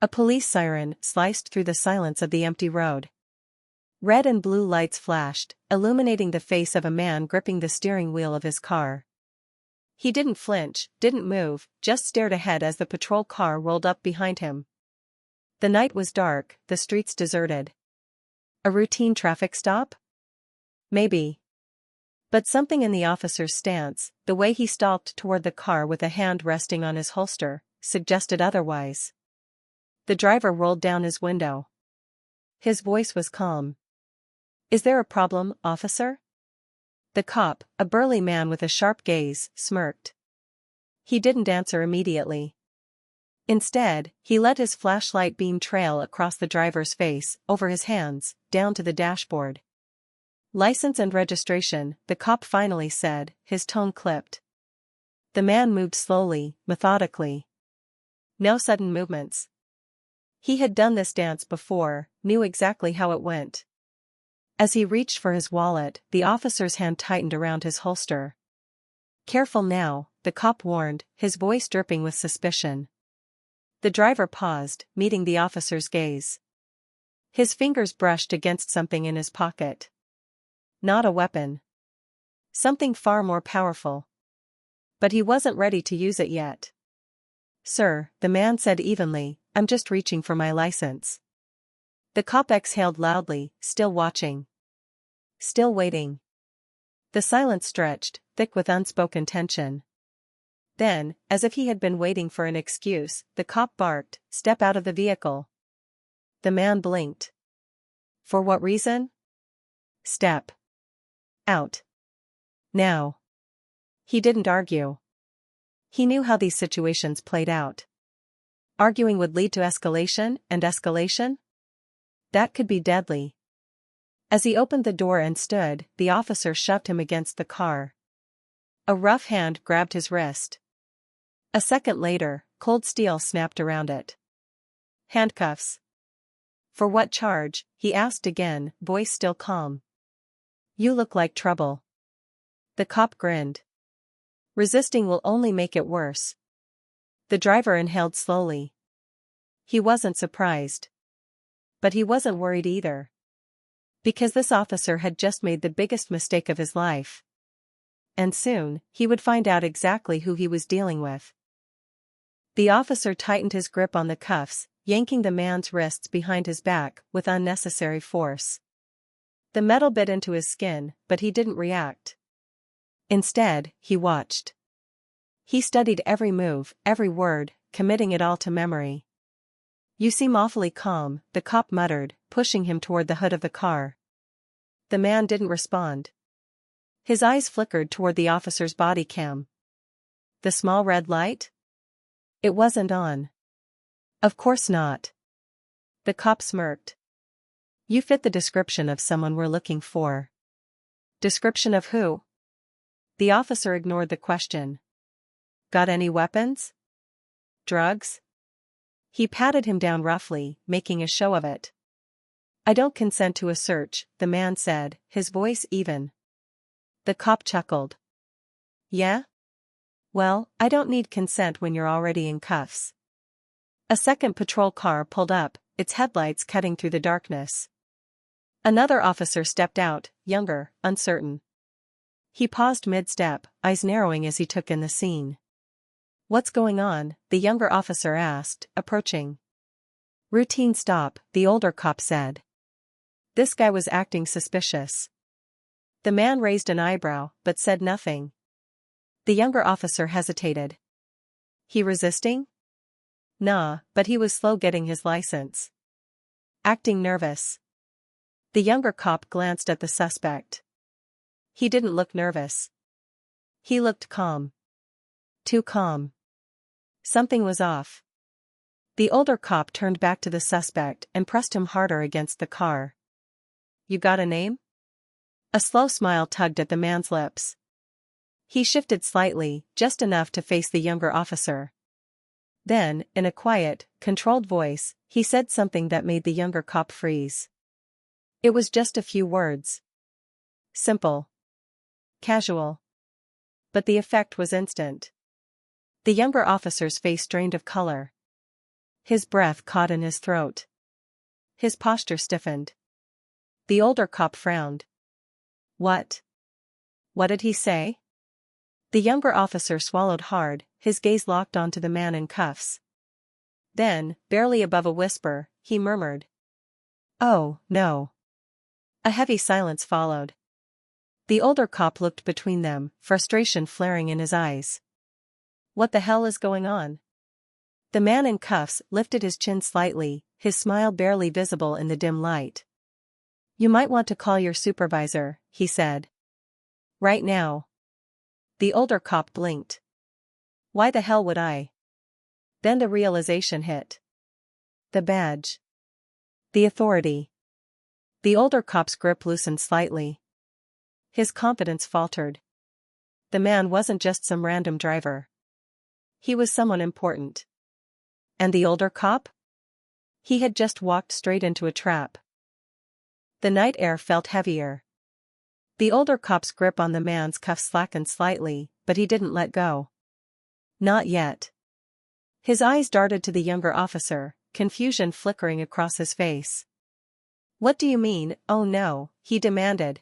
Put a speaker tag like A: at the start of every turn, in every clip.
A: A police siren sliced through the silence of the empty road. Red and blue lights flashed, illuminating the face of a man gripping the steering wheel of his car. He didn't flinch, didn't move, just stared ahead as the patrol car rolled up behind him. The night was dark, the streets deserted. A routine traffic stop? Maybe. But something in the officer's stance, the way he stalked toward the car with a hand resting on his holster, suggested otherwise. The driver rolled down his window. His voice was calm. "Is there a problem, officer?" The cop, a burly man with a sharp gaze, smirked. He didn't answer immediately. Instead, he let his flashlight beam trail across the driver's face, over his hands, down to the dashboard. "License and registration," the cop finally said, his tone clipped. The man moved slowly, methodically. No sudden movements. He had done this dance before, knew exactly how it went. As he reached for his wallet, the officer's hand tightened around his holster. "Careful now," the cop warned, his voice dripping with suspicion. The driver paused, meeting the officer's gaze. His fingers brushed against something in his pocket. Not a weapon. Something far more powerful. But he wasn't ready to use it yet. "Sir," the man said evenly, "I'm just reaching for my license." The cop exhaled loudly, still watching. Still waiting. The silence stretched, thick with unspoken tension. Then, as if he had been waiting for an excuse, the cop barked, "Step out of the vehicle." The man blinked. "For what reason?" "Step out. Now." He didn't argue. He knew how these situations played out. Arguing would lead to escalation, and escalation? That could be deadly. As he opened the door and stood, the officer shoved him against the car. A rough hand grabbed his wrist. A second later, cold steel snapped around it. "Handcuffs." "For what charge?" he asked again, voice still calm. "You look like trouble." The cop grinned. "Resisting will only make it worse." The driver inhaled slowly. He wasn't surprised. But he wasn't worried either. Because this officer had just made the biggest mistake of his life. And soon, he would find out exactly who he was dealing with. The officer tightened his grip on the cuffs, yanking the man's wrists behind his back with unnecessary force. The metal bit into his skin, but he didn't react. Instead, he watched. He studied every move, every word, committing it all to memory. "You seem awfully calm," the cop muttered, pushing him toward the hood of the car. The man didn't respond. His eyes flickered toward the officer's body cam. The small red light? It wasn't on. Of course not. The cop smirked. "You fit the description of someone we're looking for." "Description of who?" The officer ignored the question. "Got any weapons? Drugs?" He patted him down roughly, making a show of it. "I don't consent to a search," the man said, his voice even. The cop chuckled. "Yeah? Well, I don't need consent when you're already in cuffs." A second patrol car pulled up, its headlights cutting through the darkness. Another officer stepped out, younger, uncertain. He paused mid-step, eyes narrowing as he took in the scene. "What's going on?" the younger officer asked, approaching. "Routine stop," the older cop said. This guy was acting suspicious. The man raised an eyebrow, but said nothing. The younger officer hesitated. "He resisting?" "Nah, but he was slow getting his license." "Acting nervous." The younger cop glanced at the suspect. He didn't look nervous. He looked calm. Too calm. Something was off. The older cop turned back to the suspect and pressed him harder against the car. "You got a name?" A slow smile tugged at the man's lips. He shifted slightly, just enough to face the younger officer. Then, in a quiet, controlled voice, he said something that made the younger cop freeze. It was just a few words. Simple. Casual. But the effect was instant. The younger officer's face drained of color. His breath caught in his throat. His posture stiffened. The older cop frowned. What? What did he say? The younger officer swallowed hard, his gaze locked onto the man in cuffs. Then, barely above a whisper, he murmured. Oh, no. A heavy silence followed. The older cop looked between them, frustration flaring in his eyes. What the hell is going on? The man in cuffs lifted his chin slightly, his smile barely visible in the dim light. You might want to call your supervisor, he said. Right now. The older cop blinked. Why the hell would I? Then the realization hit. The badge. The authority. The older cop's grip loosened slightly. His confidence faltered. The man wasn't just some random driver. He was someone important. And the older cop? He had just walked straight into a trap. The night air felt heavier. The older cop's grip on the man's cuff slackened slightly, but he didn't let go. Not yet. His eyes darted to the younger officer, confusion flickering across his face. What do you mean, oh no, he demanded.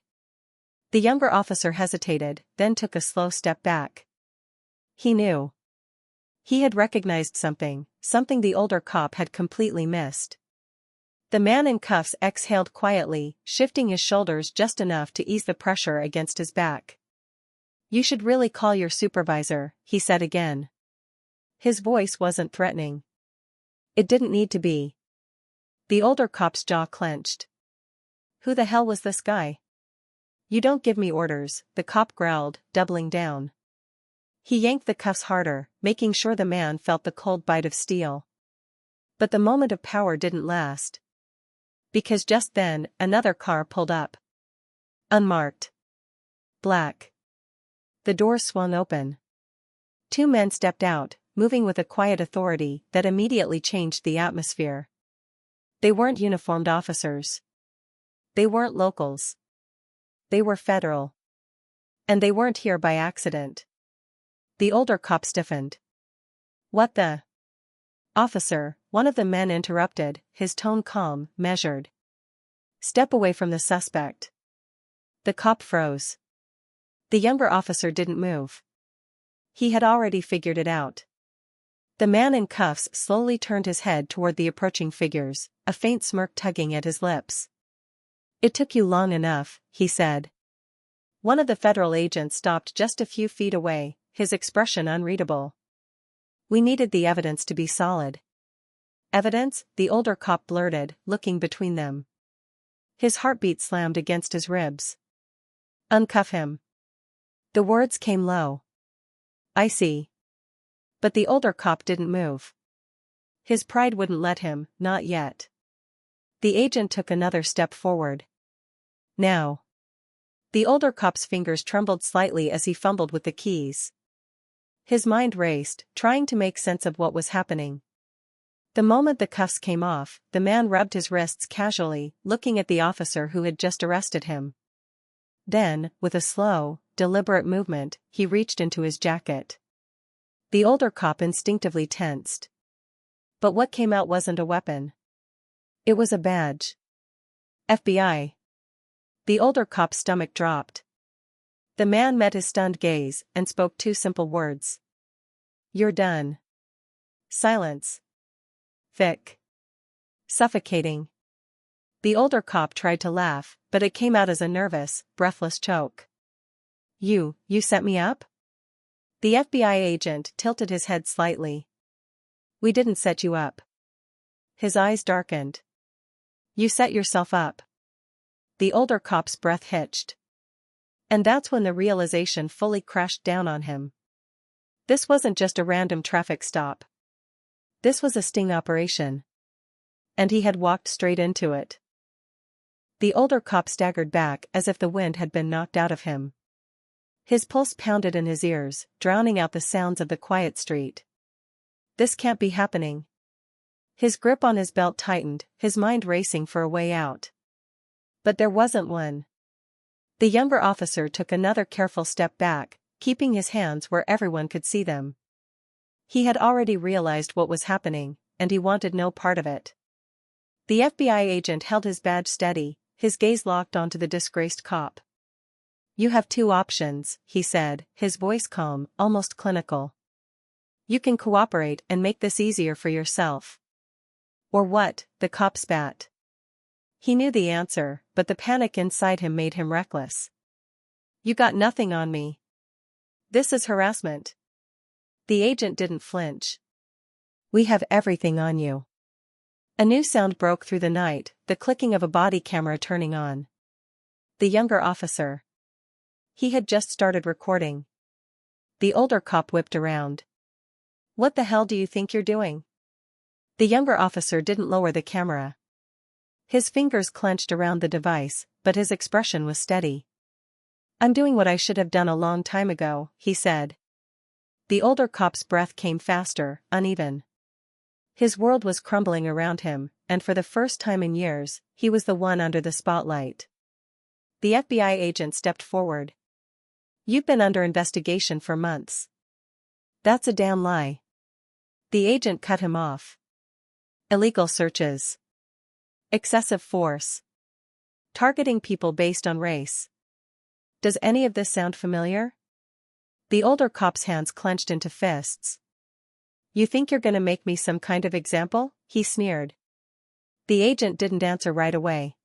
A: The younger officer hesitated, then took a slow step back. He knew. He had recognized something the older cop had completely missed. The man in cuffs exhaled quietly, shifting his shoulders just enough to ease the pressure against his back. You should really call your supervisor, he said again. His voice wasn't threatening. It didn't need to be. The older cop's jaw clenched. Who the hell was this guy? You don't give me orders, the cop growled, doubling down. He yanked the cuffs harder, making sure the man felt the cold bite of steel. But the moment of power didn't last. Because just then, another car pulled up. Unmarked. Black. The doors swung open. Two men stepped out, moving with a quiet authority that immediately changed the atmosphere. They weren't uniformed officers. They weren't locals. They were federal. And they weren't here by accident. The older cop stiffened. What the? Officer, one of the men interrupted, his tone calm, measured. Step away from the suspect. The cop froze. The younger officer didn't move. He had already figured it out. The man in cuffs slowly turned his head toward the approaching figures, a faint smirk tugging at his lips. It took you long enough, he said. One of the federal agents stopped just a few feet away, his expression unreadable. We needed the evidence to be solid. Evidence? The older cop blurted, looking between them. His heartbeat slammed against his ribs. Uncuff him. The words came low. I see. But the older cop didn't move. His pride wouldn't let him, not yet. The agent took another step forward. Now. The older cop's fingers trembled slightly as he fumbled with the keys. His mind raced, trying to make sense of what was happening. The moment the cuffs came off, the man rubbed his wrists casually, looking at the officer who had just arrested him. Then, with a slow, deliberate movement, he reached into his jacket. The older cop instinctively tensed. But what came out wasn't a weapon. It was a badge. FBI. The older cop's stomach dropped. The man met his stunned gaze and spoke two simple words. You're done. Silence. Thick. Suffocating. The older cop tried to laugh, but it came out as a nervous, breathless choke. You set me up? The FBI agent tilted his head slightly. We didn't set you up. His eyes darkened. You set yourself up. The older cop's breath hitched. And that's when the realization fully crashed down on him. This wasn't just a random traffic stop. This was a sting operation. And he had walked straight into it. The older cop staggered back as if the wind had been knocked out of him. His pulse pounded in his ears, drowning out the sounds of the quiet street. This can't be happening. His grip on his belt tightened, his mind racing for a way out. But there wasn't one. The younger officer took another careful step back, keeping his hands where everyone could see them. He had already realized what was happening, and he wanted no part of it. The FBI agent held his badge steady, his gaze locked onto the disgraced cop. "You have two options," he said, his voice calm, almost clinical. "You can cooperate and make this easier for yourself." "Or what?" the cop spat. He knew the answer, but the panic inside him made him reckless. "You got nothing on me. This is harassment." The agent didn't flinch. "We have everything on you." A new sound broke through the night, the clicking of a body camera turning on. The younger officer. He had just started recording. The older cop whipped around. "What the hell do you think you're doing?" The younger officer didn't lower the camera. His fingers clenched around the device, but his expression was steady. "I'm doing what I should have done a long time ago," he said. The older cop's breath came faster, uneven. His world was crumbling around him, and for the first time in years, he was the one under the spotlight. The FBI agent stepped forward. "You've been under investigation for months." "That's a damn lie." The agent cut him off. "Illegal searches. Excessive force. Targeting people based on race. Does any of this sound familiar?" The older cop's hands clenched into fists. "You think you're gonna make me some kind of example?" he sneered. The agent didn't answer right away.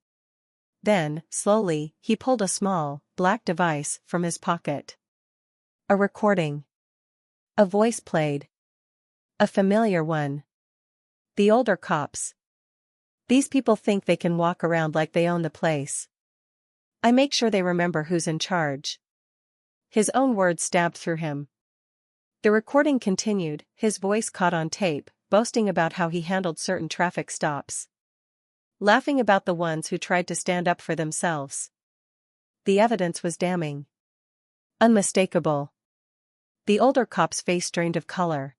A: Then, slowly, he pulled a small, black device from his pocket. A recording. A voice played. A familiar one. The older cops. "These people think they can walk around like they own the place. I make sure they remember who's in charge." His own words stabbed through him. The recording continued, his voice caught on tape, boasting about how he handled certain traffic stops. Laughing about the ones who tried to stand up for themselves. The evidence was damning. Unmistakable. The older cop's face drained of color.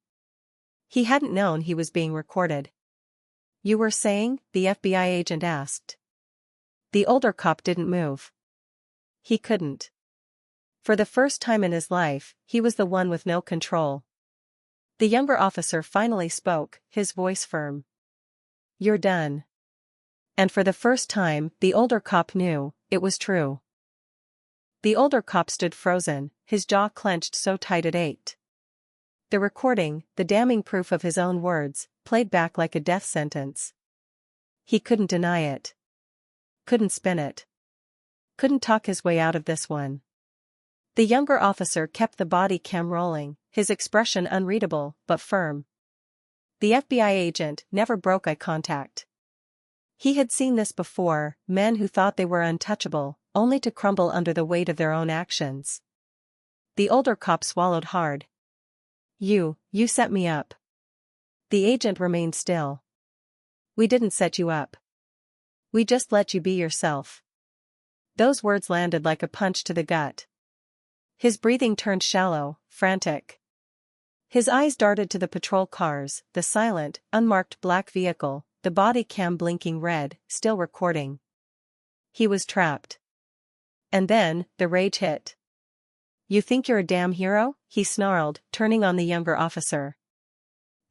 A: He hadn't known he was being recorded. "You were saying?" the FBI agent asked. The older cop didn't move. He couldn't. For the first time in his life, he was the one with no control. The younger officer finally spoke, his voice firm. "You're done." And for the first time, the older cop knew, it was true. The older cop stood frozen, his jaw clenched so tight it ached. The recording, the damning proof of his own words, played back like a death sentence. He couldn't deny it. Couldn't spin it. Couldn't talk his way out of this one. The younger officer kept the body cam rolling, his expression unreadable, but firm. The FBI agent never broke eye contact. He had seen this before, men who thought they were untouchable, only to crumble under the weight of their own actions. The older cop swallowed hard. You set me up." The agent remained still. "We didn't set you up. We just let you be yourself." Those words landed like a punch to the gut. His breathing turned shallow, frantic. His eyes darted to the patrol cars, the silent, unmarked black vehicle, the body cam blinking red, still recording. He was trapped. And then, the rage hit. "You think you're a damn hero?" he snarled, turning on the younger officer.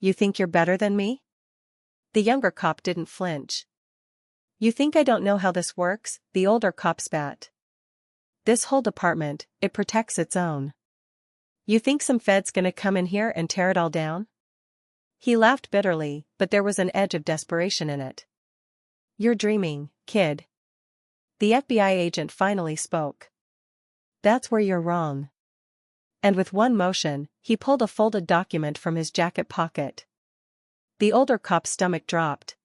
A: "You think you're better than me?" The younger cop didn't flinch. "You think I don't know how this works?" the older cop spat. "This whole department, it protects its own. You think some fed's gonna come in here and tear it all down?" He laughed bitterly, but there was an edge of desperation in it. "You're dreaming, kid." The FBI agent finally spoke. "That's where you're wrong." And with one motion, he pulled a folded document from his jacket pocket. The older cop's stomach dropped.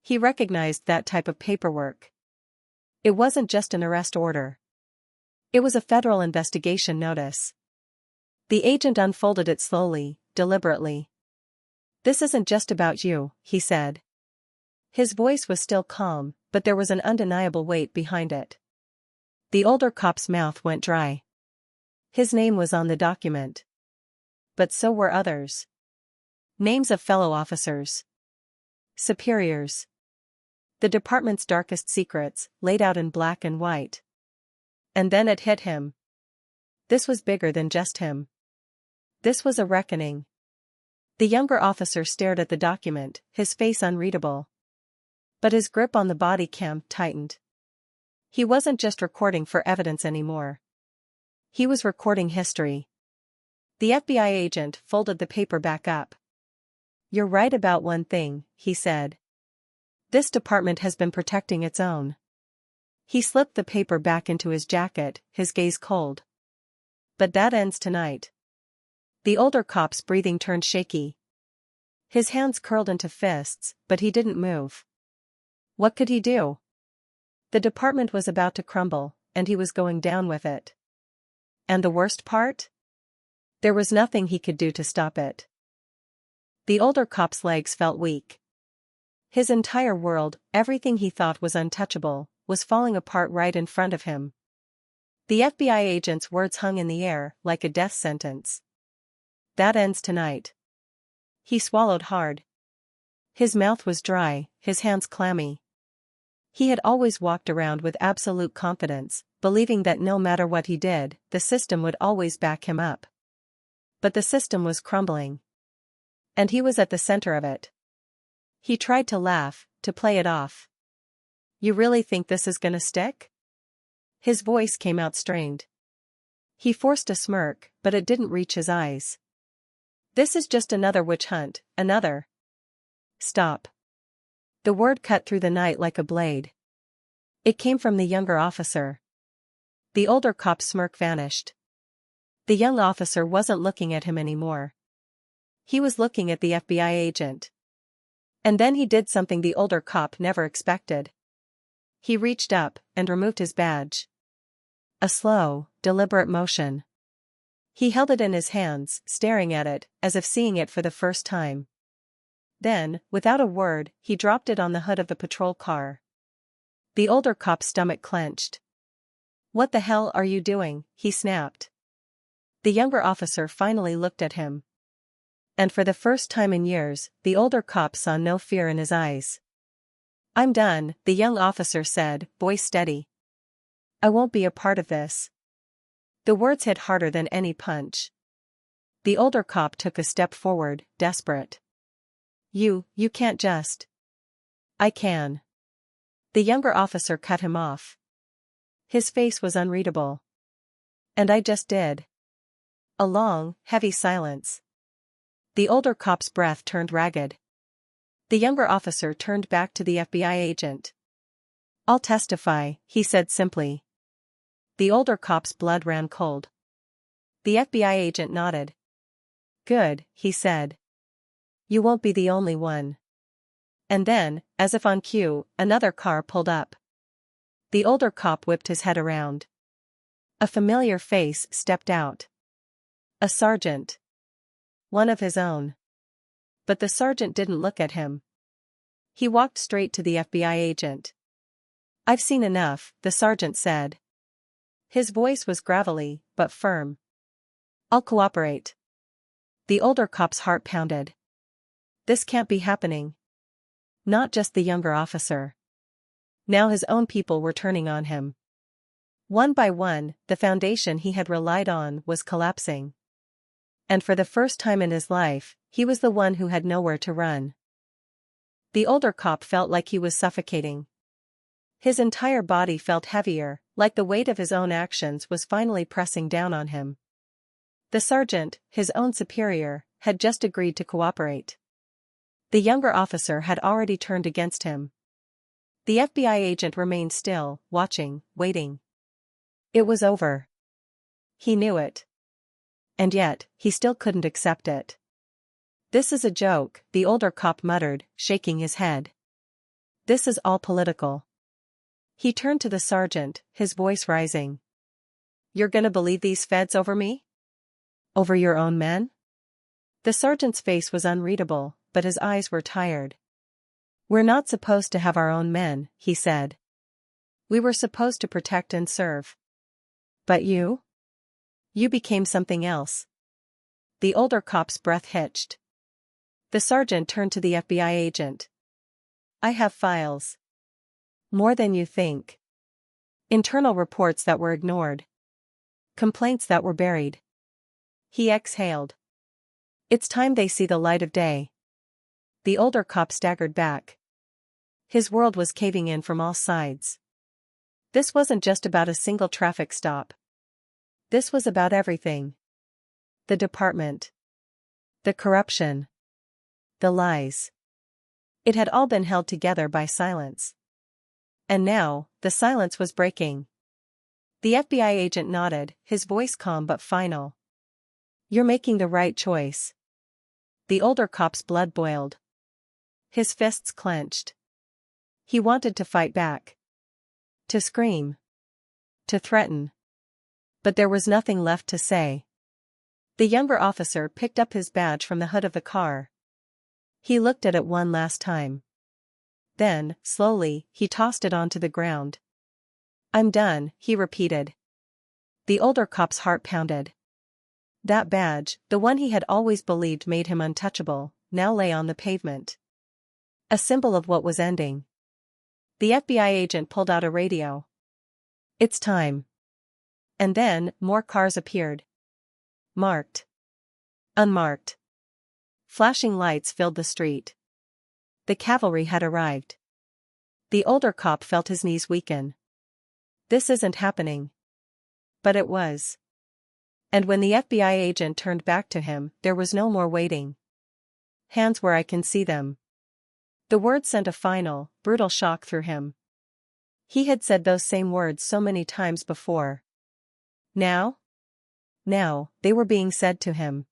A: He recognized that type of paperwork. It wasn't just an arrest order. It was a federal investigation notice. The agent unfolded it slowly, deliberately. "This isn't just about you," he said. His voice was still calm, but there was an undeniable weight behind it. The older cop's mouth went dry. His name was on the document. But so were others. Names of fellow officers. Superiors. The department's darkest secrets, laid out in black and white. And then it hit him. This was bigger than just him. This was a reckoning. The younger officer stared at the document, his face unreadable. But his grip on the body cam tightened. He wasn't just recording for evidence anymore. He was recording history. The FBI agent folded the paper back up. "You're right about one thing," he said. "This department has been protecting its own." He slipped the paper back into his jacket, his gaze cold. "But that ends tonight." The older cop's breathing turned shaky. His hands curled into fists, but he didn't move. What could he do? The department was about to crumble, and he was going down with it. And the worst part? There was nothing he could do to stop it. The older cop's legs felt weak. His entire world, everything he thought was untouchable, was falling apart right in front of him. The FBI agent's words hung in the air, like a death sentence. "That ends tonight." He swallowed hard. His mouth was dry, his hands clammy. He had always walked around with absolute confidence, believing that no matter what he did, the system would always back him up. But the system was crumbling. And he was at the center of it. He tried to laugh, to play it off. "You really think this is gonna stick?" His voice came out strained. He forced a smirk, but it didn't reach his eyes. "This is just another witch hunt, another." "Stop." The word cut through the night like a blade. It came from the younger officer. The older cop's smirk vanished. The young officer wasn't looking at him anymore. He was looking at the FBI agent. And then he did something the older cop never expected. He reached up and removed his badge. A slow, deliberate motion. He held it in his hands, staring at it, as if seeing it for the first time. Then, without a word, he dropped it on the hood of the patrol car. The older cop's stomach clenched. "What the hell are you doing?" he snapped. The younger officer finally looked at him. And for the first time in years, the older cop saw no fear in his eyes. "I'm done," the young officer said, voice steady. "I won't be a part of this." The words hit harder than any punch. The older cop took a step forward, desperate. You can't just." "I can." The younger officer cut him off. His face was unreadable. "And I just did." A long, heavy silence. The older cop's breath turned ragged. The younger officer turned back to the FBI agent. "I'll testify," he said simply. The older cop's blood ran cold. The FBI agent nodded. "Good," he said. "You won't be the only one." And then, as if on cue, another car pulled up. The older cop whipped his head around. A familiar face stepped out. A sergeant. One of his own. But the sergeant didn't look at him. He walked straight to the FBI agent. "I've seen enough," the sergeant said. His voice was gravelly, but firm. "I'll cooperate." The older cop's heart pounded. This can't be happening. Not just the younger officer. Now his own people were turning on him. One by one, the foundation he had relied on was collapsing. And for the first time in his life, he was the one who had nowhere to run. The older cop felt like he was suffocating. His entire body felt heavier, like the weight of his own actions was finally pressing down on him. The sergeant, his own superior, had just agreed to cooperate. The younger officer had already turned against him. The FBI agent remained still, watching, waiting. It was over. He knew it. And yet, he still couldn't accept it. "This is a joke," the older cop muttered, shaking his head. "This is all political." He turned to the sergeant, his voice rising. "You're gonna believe these feds over me? Over your own men?" The sergeant's face was unreadable, but his eyes were tired. "We're not supposed to have our own men," he said. "We were supposed to protect and serve. But you? You became something else." The older cop's breath hitched. The sergeant turned to the FBI agent. "I have files. More than you think. Internal reports that were ignored. Complaints that were buried." He exhaled. It's time they see the light of day. The older cop staggered back. His world was caving in from all sides. This wasn't just about a single traffic stop. This was about everything. The department. The corruption. The lies. It had all been held together by silence. And now, the silence was breaking. The FBI agent nodded, his voice calm but final. "You're making the right choice." The older cop's blood boiled. His fists clenched. He wanted to fight back. To scream. To threaten. But there was nothing left to say. The younger officer picked up his badge from the hood of the car. He looked at it one last time. Then, slowly, he tossed it onto the ground. "I'm done," he repeated. The older cop's heart pounded. That badge, the one he had always believed made him untouchable, now lay on the pavement. A symbol of what was ending. The FBI agent pulled out a radio. "It's time." And then, more cars appeared. Marked. Unmarked. Flashing lights filled the street. The cavalry had arrived. The older cop felt his knees weaken. This isn't happening. But it was. And when the FBI agent turned back to him, there was no more waiting. "Hands where I can see them." The word sent a final, brutal shock through him. He had said those same words so many times before. Now? Now, they were being said to him.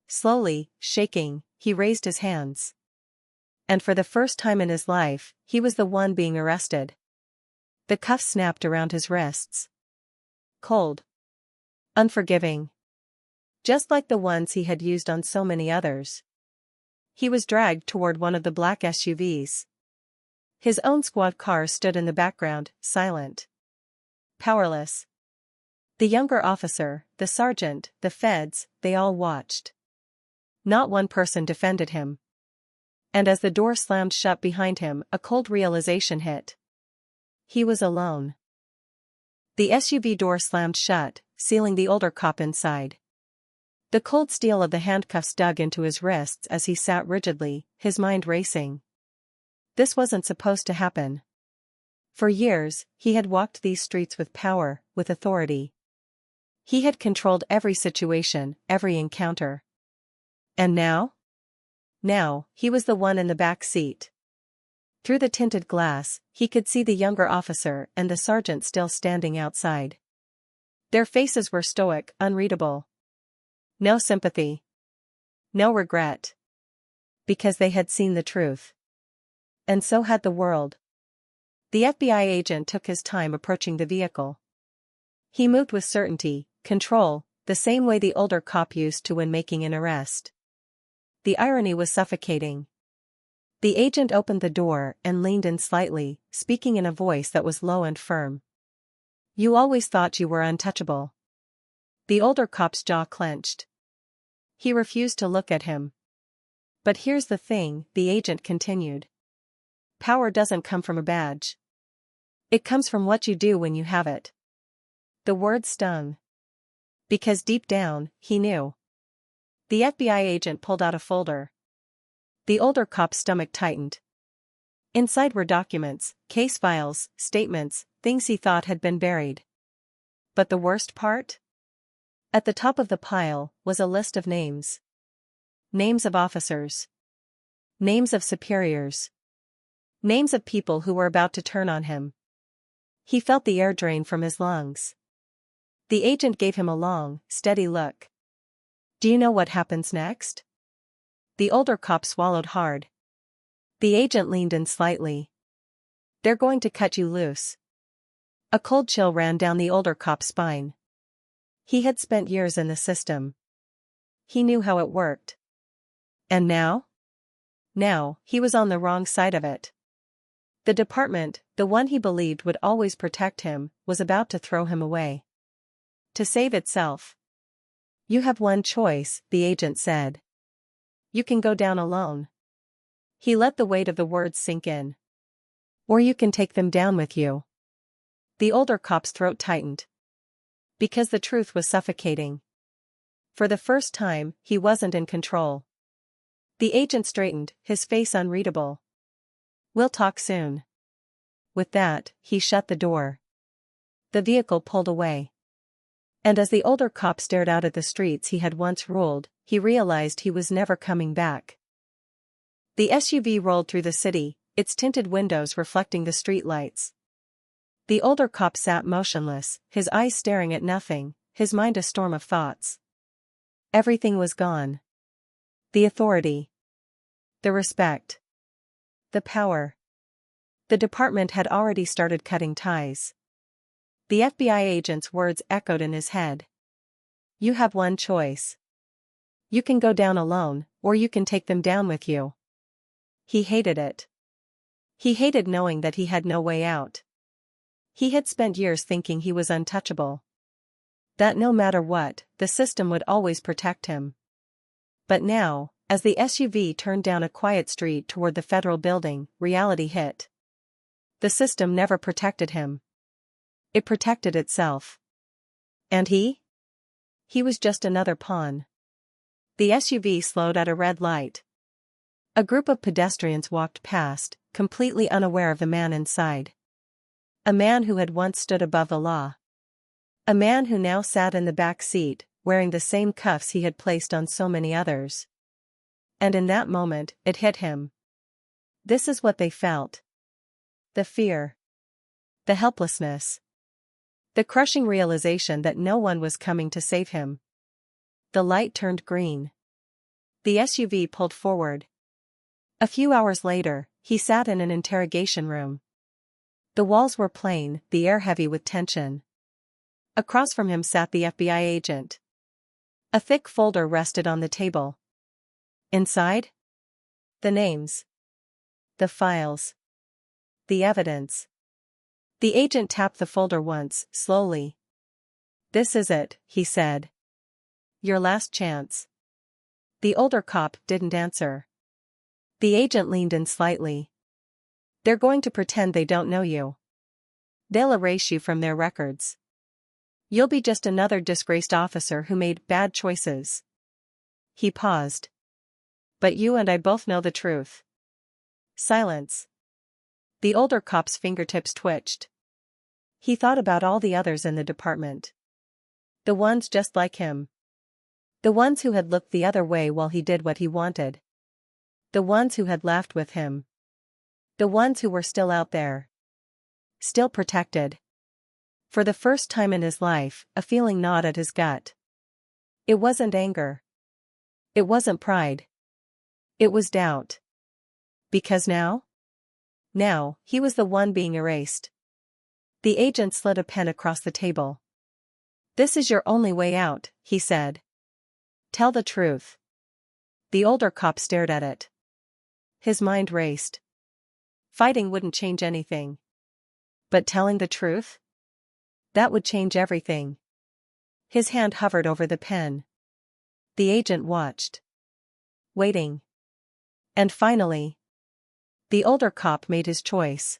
A: Slowly, shaking, he raised his hands. And for the first time in his life, he was the one being arrested. The cuffs snapped around his wrists. Cold. Unforgiving. Just like the ones he had used on so many others. He was dragged toward one of the black SUVs. His own squad car stood in the background, silent. Powerless. The younger officer, the sergeant, the feds, they all watched. Not one person defended him. And as the door slammed shut behind him, a cold realization hit. He was alone. The SUV door slammed shut, sealing the older cop inside. The cold steel of the handcuffs dug into his wrists as he sat rigidly, his mind racing. This wasn't supposed to happen. For years, he had walked these streets with power, with authority. He had controlled every situation, every encounter. And now? Now, he was the one in the back seat. Through the tinted glass, he could see the younger officer and the sergeant still standing outside. Their faces were stoic, unreadable. No sympathy. No regret. Because they had seen the truth. And so had the world. The FBI agent took his time approaching the vehicle. He moved with certainty, control, the same way the older cop used to when making an arrest. The irony was suffocating. The agent opened the door and leaned in slightly, speaking in a voice that was low and firm. "You always thought you were untouchable." The older cop's jaw clenched. He refused to look at him. "But here's the thing," the agent continued. "Power doesn't come from a badge. It comes from what you do when you have it." The word stung. Because deep down, he knew. The FBI agent pulled out a folder. The older cop's stomach tightened. Inside were documents, case files, statements, things he thought had been buried. But the worst part? At the top of the pile was a list of names. Names of officers. Names of superiors. Names of people who were about to turn on him. He felt the air drain from his lungs. The agent gave him a long, steady look. "Do you know what happens next?" The older cop swallowed hard. The agent leaned in slightly. "They're going to cut you loose." A cold chill ran down the older cop's spine. He had spent years in the system. He knew how it worked. And now? Now, he was on the wrong side of it. The department, the one he believed would always protect him, was about to throw him away. To save itself. "You have one choice," the agent said. "You can go down alone." He let the weight of the words sink in. "Or you can take them down with you." The older cop's throat tightened. Because the truth was suffocating. For the first time, he wasn't in control. The agent straightened, his face unreadable. "We'll talk soon." With that, he shut the door. The vehicle pulled away. And as the older cop stared out at the streets he had once ruled, he realized he was never coming back. The SUV rolled through the city, its tinted windows reflecting the streetlights. The older cop sat motionless, his eyes staring at nothing, his mind a storm of thoughts. Everything was gone. The authority. The respect. The power. The department had already started cutting ties. The FBI agent's words echoed in his head. "You have one choice. You can go down alone, or you can take them down with you." He hated it. He hated knowing that he had no way out. He had spent years thinking he was untouchable. That no matter what, the system would always protect him. But now, as the SUV turned down a quiet street toward the federal building, reality hit. The system never protected him. It protected itself. And he? He was just another pawn. The SUV slowed at a red light. A group of pedestrians walked past, completely unaware of the man inside. A man who had once stood above the law. A man who now sat in the back seat, wearing the same cuffs he had placed on so many others. And in that moment, it hit him. This is what they felt. The fear. The helplessness. The crushing realization that no one was coming to save him. The light turned green. The SUV pulled forward. A few hours later, he sat in an interrogation room. The walls were plain, the air heavy with tension. Across from him sat the FBI agent. A thick folder rested on the table. Inside? The names. The files. The evidence. The agent tapped the folder once, slowly. "This is it," he said. "Your last chance." The older cop didn't answer. The agent leaned in slightly. "They're going to pretend they don't know you. They'll erase you from their records. You'll be just another disgraced officer who made bad choices." He paused. "But you and I both know the truth." Silence. The older cop's fingertips twitched. He thought about all the others in the department. The ones just like him. The ones who had looked the other way while he did what he wanted. The ones who had laughed with him. The ones who were still out there. Still protected. For the first time in his life, a feeling gnawed at his gut. It wasn't anger. It wasn't pride. It was doubt. Because now? Now, he was the one being erased. The agent slid a pen across the table. "This is your only way out," he said. "Tell the truth." The older cop stared at it. His mind raced. Fighting wouldn't change anything. But telling the truth? That would change everything. His hand hovered over the pen. The agent watched. Waiting. And finally, the older cop made his choice.